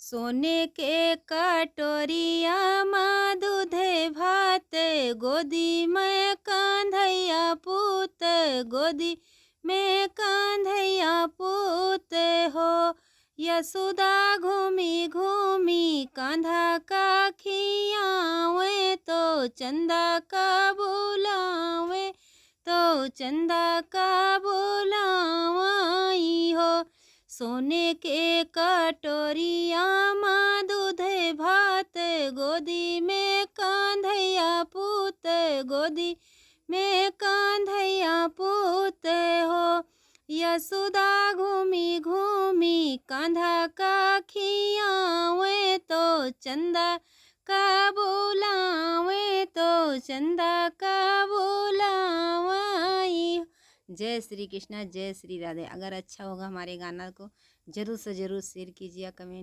सोने के कटोरिया माँ दूधे भात, गोदी में कांधैया पूत, गोदी में कांधैया पूत हो। यशोदा घूमी घूमी कांधा का खियावे, तो चंदा का बुलावे, तो चंदा का बुलावाई हो। सोने के कटोरिया माँ दूधे भात, गोदी में कांधैया पूत, गोदी में कांधैया पूत हो। यशोदा घूमी घूमी कांधा का खियावे, तो चंदा का बुलावे, तो चंदा का बुलावाई। जय श्री कृष्णा, जय श्री राधे। अगर अच्छा होगा हमारे गाना को जरूर से जरूर शेयर कीजिए, कमेंट